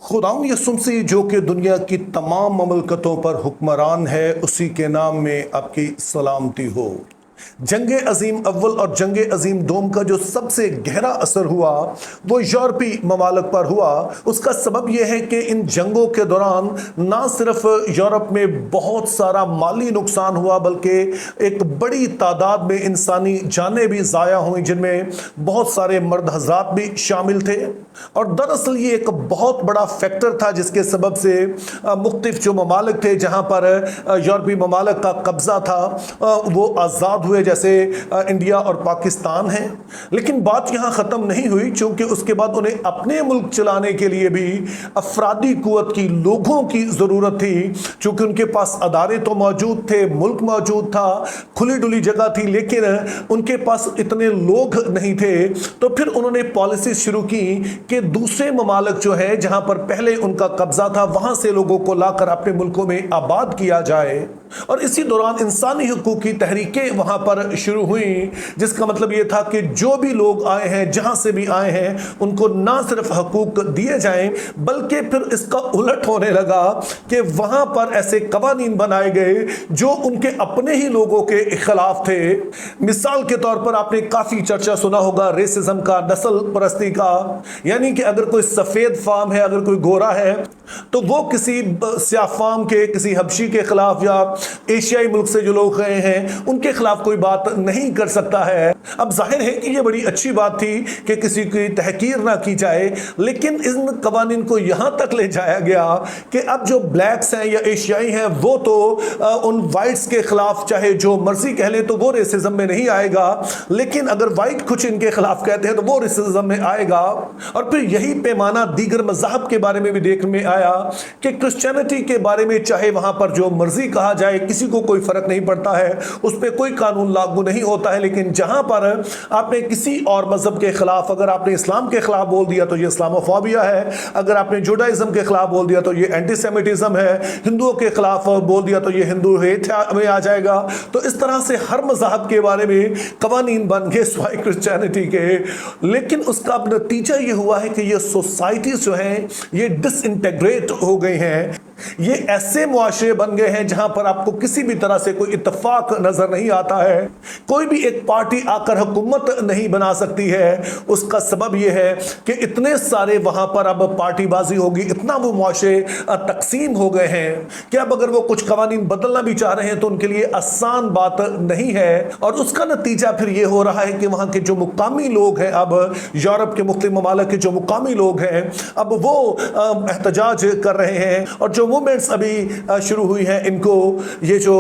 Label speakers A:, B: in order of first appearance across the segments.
A: खुदाम यसुम से जो कि दुनिया की तमाम ममलकतों पर हुक्मरान है, उसी के नाम में आपकी सलामती हो। जंग अजीम अव्वल और जंग अजीम दोम का जो सबसे गहरा असर हुआ वो यूरोपी ममालिक पर हुआ। उसका सबब यह है कि इन जंगों के दौरान ना सिर्फ यूरोप में बहुत सारा माली नुकसान हुआ, बल्कि एक बड़ी तादाद में इंसानी जानें भी ज़ाया हुई, जिनमें बहुत सारे मर्द हज़रात भी शामिल थे। और दरअसल ये एक बहुत बड़ा फैक्टर था जिसके सबब से मुख्तलिफ जो ममालिक थे जहाँ पर यूरोपी ममालिक का कब्ज़ा था वो आज़ाद हुए, जैसे इंडिया और पाकिस्तान हैं। लेकिन बात यहाँ ख़त्म नहीं हुई, क्योंकि उसके बाद उन्हें अपने मुल्क चलाने के लिए भी अफरादी कुव्वत की, लोगों की ज़रूरत थी। चूँकि उनके पास अदारे तो मौजूद थे, मुल्क मौजूद था, खुली डुली जगह थी, लेकिन उनके पास इतने लोग नहीं थे। तो फिर उन्होंने पॉलिसी शुरू की कि दूसरे ममालिक जो है जहाँ पर पहले उनका कब्ज़ा था वहाँ से लोगों को लाकर अपने मुल्कों में आबाद किया जाए। और इसी दौरान इंसानी हकूक़ की तहरीकें वहाँ पर शुरू हुई, जिसका मतलब ये था कि जो भी लोग आए हैं, जहाँ से भी आए हैं, उनको ना सिर्फ हकूक़ दिए जाएं, बल्कि फिर इसका उलट होने लगा कि वहाँ पर ऐसे कवानीन बनाए गए जो उनके अपने ही लोगों के खिलाफ थे। मिसाल के तौर पर आपने काफ़ी चर्चा सुना होगा रेसिज्म का, नस्ल परस्ती का, यानी कि अगर कोई सफ़ेद फार्म है, अगर कोई गोरा है, तो वो किसी स्याह फार्म के, किसी हबशी के खिलाफ या एशियाई मुल्क से जो लोग गए हैं उनके खिलाफ कोई बात नहीं कर सकता है। अब जाहिर है कि ये बड़ी अच्छी बात थी कि किसी की तहकीर ना की जाए, लेकिन इन कवानीन को यहाँ तक ले जाया गया कि अब जो ब्लैक्स हैं या एशियाई हैं वो तो उन वाइट्स के खिलाफ चाहे जो मर्जी कह ले तो वो रेसिज्म में नहीं आएगा, लेकिन अगर वाइट कुछ इनके खिलाफ कहते हैं तो वो रेसिज्म में आएगा। और फिर यही पैमाना दीगर मज़हब के बारे में भी देखने में आया कि क्रिश्चियनिटी के बारे में चाहे वहाँ पर जो मर्जी कहा जाए, किसी को कोई फर्क नहीं पड़ता है, उस पर कोई कानून लागू नहीं होता है। लेकिन जहां पर आपने किसी और मजहब के खिलाफ, अगर आपने इस्लाम के खिलाफ बोल दिया तो ये इस्लामोफोबिया है, अगर आपने जुडाइज्म के खिलाफ बोल दिया तो ये एंटीसेमिटिज्म है, हिंदुओं के खिलाफ बोल दिया तो ये हिंदू हेट में आ जाएगा। तो इस तरह से हर मजहब के बारे में कवानीन बन गए सिवाय क्रिश्चियनिटी के। लेकिन उसका अब नतीजा ये हुआ है कि ये सोसाइटीज जो हैं ये डिसइंटेग्रेट हो गई हैं। ये ऐसे मुआशरे बन गए हैं जहां पर आपको किसी भी तरह से कोई इत्तेफाक नजर नहीं आता है, कोई भी एक पार्टी आकर हुकूमत नहीं बना सकती है। उसका सबब यह है कि इतने सारे वहां पर अब पार्टीबाजी होगी, इतना वो मुआशरे तकसीम हो गए हैं कि अब अगर वो कुछ कवानीन बदलना भी चाह रहे हैं तो उनके लिए आसान बात नहीं है। और उसका नतीजा फिर ये हो रहा है कि वहां के जो मुकामी लोग हैं, अब यूरोप के मुख्तलिफ ममालिक के जो मुकामी लोग हैं, अब वो एहतजाज कर रहे हैं। और जो मूवमेंट्स अभी शुरू हुई हैं, इनको ये जो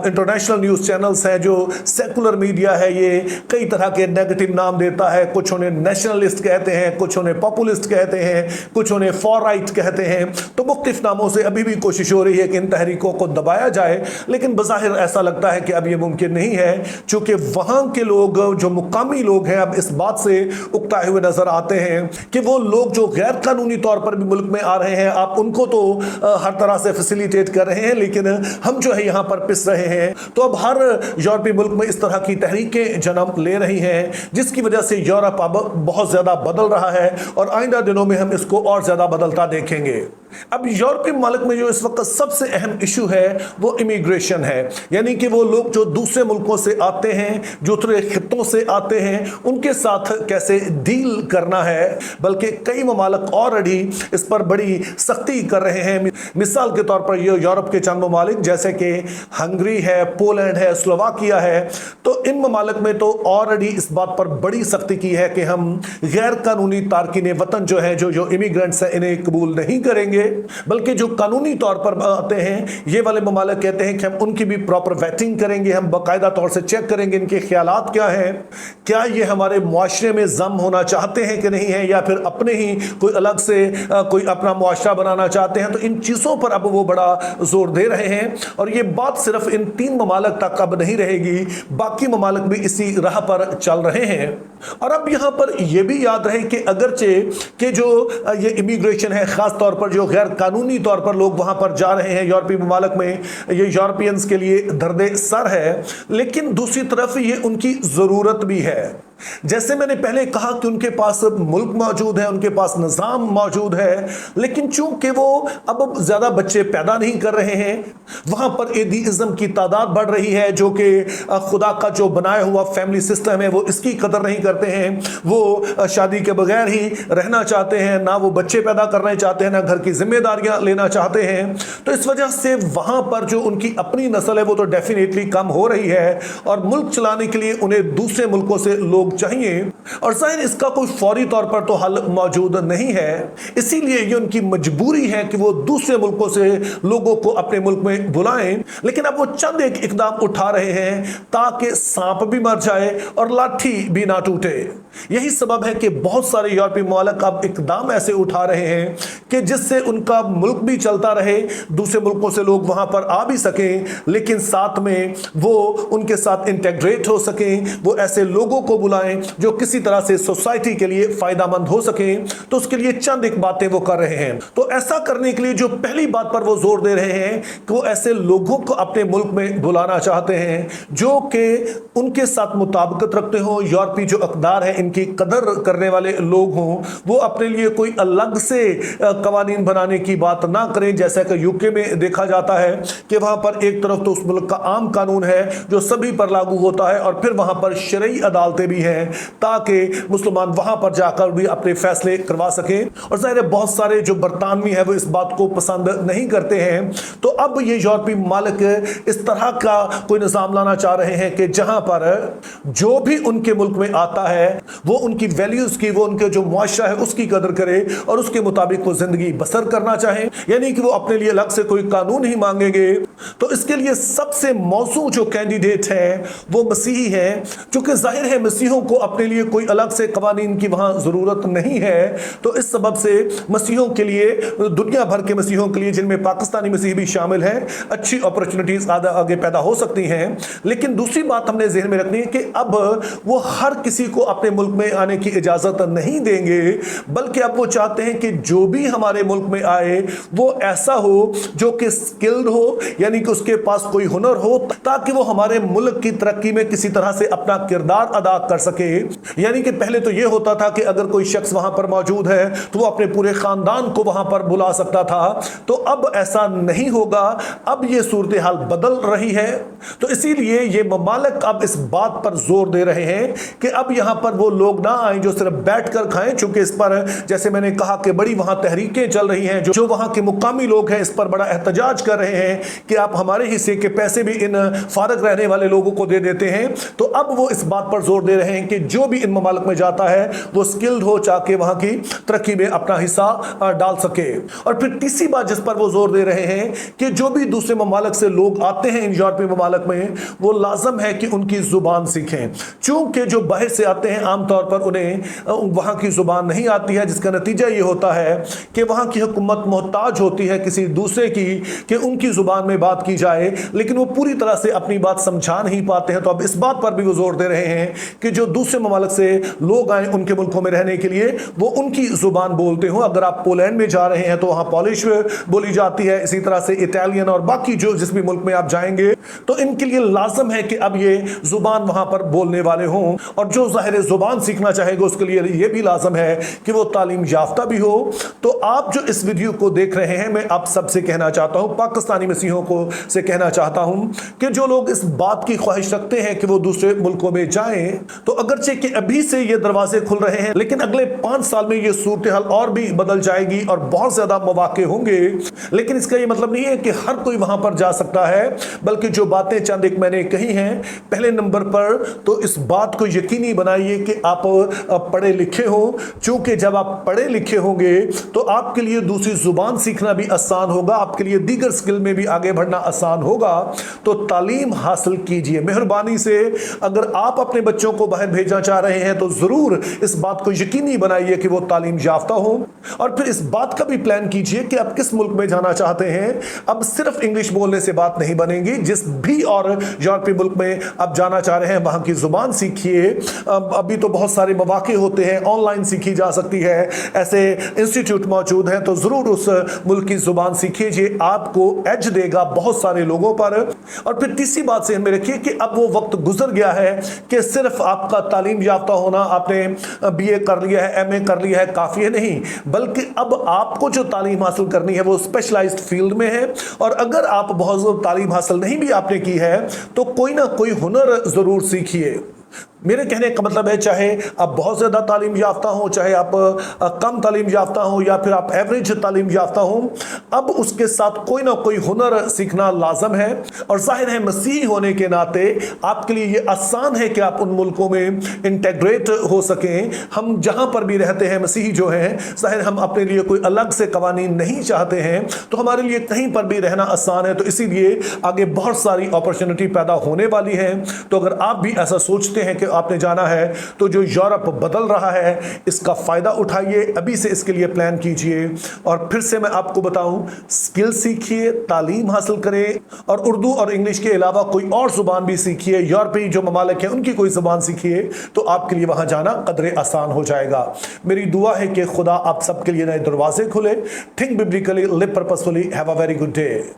A: इंटरनेशनल न्यूज़ चैनल्स हैं, जो सेकुलर मीडिया है, ये कई तरह के नेगेटिव नाम देता है। कुछ उन्हें नेशनलिस्ट कहते हैं, कुछ उन्हें पॉपुलिस्ट कहते हैं, कुछ उन्हें फॉर राइट कहते हैं। तो मुख्तलिफ नामों से अभी भी कोशिश हो रही है कि इन तहरीकों को दबाया जाए, लेकिन बज़ाहिर ऐसा लगता है कि अब ये मुमकिन नहीं है, चूँकि वहाँ के लोग, जो मुकामी लोग हैं, अब इस बात से उकताए हुए नज़र आते हैं कि वो लोग जो गैर कानूनी तौर पर भी मुल्क में आ रहे हैं, आप उनको तो हर तरह से फैसिलिटेट कर रहे हैं, लेकिन हम जो है यहाँ पर पिस रहे हैं। तो अब हर यूरोपीय मुल्क में इस तरह की तहरीकें जन्म ले रही हैं, जिसकी वजह से यूरोप अब बहुत ज़्यादा बदल रहा है और आइंदा दिनों में हम इसको और ज़्यादा बदलता देखेंगे। अब यूरोपीय मुल्क में जो इस वक्त सबसे अहम इशू है वो इमिग्रेशन है, यानी कि वो लोग जो दूसरे मुल्कों से आते हैं, जो दूसरे खित्तों से आते हैं, उनके साथ कैसे डील करना है। बल्कि कई ममालिक ऑलरेडी इस पर बड़ी सख्ती कर रहे हैं। मिसाल के तौर पर ये यूरोप के चंद ममालिक जैसे कि हंगरी है, पोलैंड है, स्लोवाकिया है, तो इन ममालिक में तो ऑलरेडी इस बात पर बड़ी सख्ती की है कि हम गैर कानूनी तारकीन वतन जो है, जो इमिग्रेंट्स हैं, इन्हें कबूल नहीं करेंगे। बल्कि जो कानूनी तौर पर आते हैं, ये वाले ममालिक कहते हैं कि हम उनकी भी प्रॉपर वेटिंग करेंगे, हम बाकायदा तौर से चेक करेंगे इनके ख्यालात क्या हैं, क्या ये हमारे मुआशरे में जम होना चाहते हैं कि नहीं है, या फिर अपने ही कोई अलग से कोई अपना मुआशरा बनाना चाहते हैं। तो इन चीज़ों पर अब वो बड़ा जोर दे रहे हैं। और ये बात सिर्फ इन 3 ममालिक तक अब नहीं रहेगी, बाकी ममालिक भी इसी राह पर चल रहे हैं। और अब यहाँ पर यह भी याद रहे कि अगरचे कि जो ये इमिग्रेशन है, ख़ास तौर पर जो गैर कानूनी तौर पर लोग वहाँ पर जा रहे हैं यूरोपीय ममालिक में, ये यूरोपियंस के लिए दर्द सर है, लेकिन दूसरी तरफ ये उनकी ज़रूरत भी है। जैसे मैंने पहले कहा कि उनके पास मुल्क मौजूद है, उनके पास निज़ाम मौजूद है, लेकिन चूंकि वो अब ज़्यादा बच्चे पैदा नहीं कर रहे हैं, वहाँ पर एथीइज्म की तादाद बढ़ रही है, जो कि खुदा का जो बनाया हुआ फैमिली सिस्टम है वो इसकी कदर नहीं करते हैं। वो शादी के बगैर ही रहना चाहते हैं, ना वो बच्चे पैदा करना चाहते हैं, ना घर की जिम्मेदारियां लेना चाहते हैं। तो इस वजह से वहाँ पर जो उनकी अपनी नस्ल है वो तो डेफिनेटली कम हो रही है, और मुल्क चलाने के लिए उन्हें दूसरे मुल्कों से लोग चाहिए, और जाहिर इसका कोई फौरी तौर पर तो हल मौजूद नहीं है। इसीलिए ये उनकी मजबूरी है कि वो दूसरे मुल्कों से लोगों को अपने मुल्क में बुलाएं। लेकिन अब वो चंद एक इकदाम उठा रहे हैं ताकि सांप भी मर जाए और लाठी भी ना टूटे। यही सबब है कि बहुत सारे यूरोपीय मुल्क अब इकदाम ऐसे उठा रहे हैं कि जिससे उनका मुल्क भी चलता रहे, दूसरे मुल्कों से लोग वहां पर आ भी सकें, लेकिन साथ में वो उनके साथ इंटेग्रेट हो सकें, वो ऐसे लोगों को बुलाएं जो किसी तरह से सोसाइटी के लिए फायदामंद हो सकें। तो उसके लिए चंद एक बातें वो कर रहे हैं। तो ऐसा करने के लिए जो पहली बात पर वो जोर दे रहे हैं कि वो ऐसे लोगों को अपने मुल्क में बुलाना चाहते हैं जो कि उनके साथ मुताबिकत रखते हो, यूरोपीय जो अक़दार है इनकी कदर करने वाले लोग हों। वो अपने लिए कोई अलग से कवानीन बनाने की बात ना करें, जैसा कि यूके में देखा जाता है कि वहां पर एक तरफ तो उस मुल्क का आम कानून है जो सभी पर लागू होता है, और फिर वहां पर शरई अदालतें भी हैं ताकि मुसलमान वहां पर जाकर भी अपने फैसले करवा सकें। और जाहिर है बहुत सारे जो बरतानवी है वो इस बात को पसंद नहीं करते हैं। तो अब ये यूरोपीय मुल्क इस तरह का कोई निज़ाम लाना चाह रहे हैं कि जहां पर जो भी उनके मुल्क में आता है वो उनकी वैल्यूज की, वो उनके जो मुआशरा है उसकी कदर करे और उसके मुताबिक वो जिंदगी बसर करना चाहें, यानी कि वो अपने लिए अलग से कोई कानून ही मांगेंगे। तो इसके लिए सबसे मौजू जो कैंडिडेट है वो मसीही है, क्योंकि जाहिर है मसीहों को अपने लिए कोई अलग से कवानीन की वहां जरूरत नहीं है। तो इस सबब से मसीहों के लिए, दुनिया भर के मसीहों के लिए जिनमें पाकिस्तानी मसीह भी शामिल हैं, अच्छी अपॉर्चुनिटीज आगे पैदा हो सकती हैं। लेकिन दूसरी बात हमने ज़हन में रखनी है कि अब वो हर किसी को अपने मुल्क में आने की इजाजत नहीं देंगे, बल्कि अब वो चाहते हैं कि जो भी हमारे मुल्क में आए वो ऐसा हो जो कि स्किल्ड हो, यानी कि उसके पास कोई हुनर हो, ताकि वो हमारे मुल्क की तरक्की में किसी तरह से अपना किरदार अदा कर सके। यानी कि पहले तो ये होता था कि अगर कोई शख्स वहां पर मौजूद है तो वो अपने पूरे खानदान को वहां पर बुला सकता था। तो अब ऐसा नहीं होगा, अब ये सूरत हाल बदल रही है। तो इसीलिए ये ममालिक अब इस बात पर जोर दे रहे हैं कि अब यहां पर वो लोग ना आए जो सिर्फ बैठ कर खाएं, चूंकि इस पर जैसे मैंने कहा कि बड़ी वहां तहरीकें चल रही हैं, जो वहां के मुकामी लोग हैं इस पर बड़ा एहतजाज कर रहे हैं कि आप हमारे हिस्से के पैसे भी इन फारग रहने वाले लोगों को दे देते हैं। तो अब वो इस बात पर जोर दे रहे हैं कि जो भी इन ममालिक में जाता है वो स्किल्ड हो, चाहे वहां की तरक्की में अपना हिस्सा डाल सके। और फिर तीसरी बात जिस पर वो जोर दे रहे हैं कि जो भी दूसरे ममालिक से लोग आते हैं इन यूरोपीय ममालिक में, वो लाजम है कि उनकी जुबान सीखें, चूंकि जो बाहर से आते हैं आमतौर पर उन्हें वहां की जुबान नहीं आती है, जिसका नतीजा ये होता है कि वहां की हुकूमत मोहताज होती है किसी दूसरे की कि उनकी जुबान में बात की जाए, लेकिन वो पूरी तरह से अपनी बात समझा नहीं पाते हैं। तो अब इस बात पर भी वो जोर दे रहे हैं कि जो दूसरे ममालिक से लोग आए उनके मुल्कों में रहने के लिए वो उनकी जुबान बोलते हो। अगर आप पोलैंड में जा रहे हैं तो वहां पॉलिश बोली जाती है, इसी तरह से इटालियन और बाकी जो जिस भी मुल्क में आप जाएंगे तो इनके लिए लाजम है कि अब ये जुबान वहां पर बोलने वाले हों। और जो ज़ाहिर जुबान सीखना चाहेगा उसके लिए ये भी लाजम है कि वो तालीम याफ्ता भी हो। तो आप जो इस वीडियो को देख रहे हैं, मैं आप सबसे कहना चाहता हूं, पाकिस्तानी मसीहों को से कहना चाहता हूं कि जो लोग इस बात की ख्वाहिश रखते हैं कि वो दूसरे मुल्कों में जाएं, तो अगरचे कि अभी से ये दरवाजे खुल रहे हैं, लेकिन अगले 5 साल में ये सूरत हाल और भी बदल जाएगी और बहुत ज्यादा मौके होंगे। लेकिन इसका ये मतलब नहीं है कि हर कोई वहां पर जा सकता है, बल्कि जो बातें चंद एक मैंने कही हैं, पहले नंबर पर तो इस बात को यकीनी बनाइए कि आप पढ़े लिखे हो, क्योंकि जब आप पढ़े लिखे होंगे तो आपके लिए दूसरी जुबान सीखना भी आसान होगा, आपके लिए दीगर स्किल में भी आगे बढ़ना आसान होगा। तो तालीम हासिल कीजिए मेहरबानी से। अगर आप अपने बच्चों को बाहर भेजना चाह रहे हैं तो जरूर इस बात को यकीनी बनाइए कि वो तालीम याफ्ता हो, और फिर इस बात का भी प्लान कीजिए कि आप किस मुल्क में जाना चाहते हैं। अब सिर्फ इंग्लिश बोलने से बात नहीं बनेगी, जिस भी और यूरोपीय मुल्क में आप जाना चाह रहे हैं वहां की जुबान सीखिए। अभी तो तो बहुत सारे मौके होते हैं, ऑनलाइन सीखी जा सकती है, ऐसे इंस्टीट्यूट मौजूद हैं, तो ज़रूर उस मुल्क की ज़ुबान सीखिए, ये आपको एज देगा बहुत सारे लोगों पर। और फिर तीसरी बात से में रखिए कि अब वो वक्त गुजर गया है कि सिर्फ आपका तालीम याफ्ता होना, आपने बीए कर लिया है, एमए कर लिया है, काफ़ी है नहीं, बल्कि अब आपको जो तालीम हासिल करनी है वो स्पेशलाइज्ड फील्ड में है। और अगर आप बहुत तालीम हासिल नहीं भी आपने की है तो कोई ना कोई हुनर ज़रूर सीखिए। मेरे कहने का मतलब है, चाहे आप बहुत ज़्यादा तालीम याफ्ता हो, चाहे आप कम तालीम याफ्ता हो, या फिर आप एवरेज तालीम याफ्ता हो, अब उसके साथ कोई ना कोई हुनर सीखना लाजम है। और जाहिर है मसीही होने के नाते आपके लिए ये आसान है कि आप उन मुल्कों में इंटेग्रेट हो सकें। हम जहाँ पर भी रहते हैं मसीही जो हैं, जाहिर हम अपने लिए कोई अलग से कवानीन नहीं चाहते हैं, तो हमारे लिए कहीं पर भी रहना आसान है। तो इसीलिए आगे बहुत सारी अपॉर्चुनिटी पैदा होने वाली है। तो अगर आप भी ऐसा सोचते हैं कि आपने जाना है, तो जो यूरोप बदल रहा है इसका फायदा उठाइए, अभी से इसके लिए प्लान कीजिए। और फिर से मैं आपको बताऊं, स्किल सीखिए, तालीम हासिल करें, और उर्दू और इंग्लिश के अलावा कोई और जुबान भी सीखिए। यूरोपीय जो ममालिक हैं उनकी कोई जुबान सीखिए, तो आपके लिए वहां जाना कदरे आसान हो जाएगा। मेरी दुआ है कि खुदा आप सबके लिए नए दरवाजे खुले। Think biblically, live purposefully, have a very good day.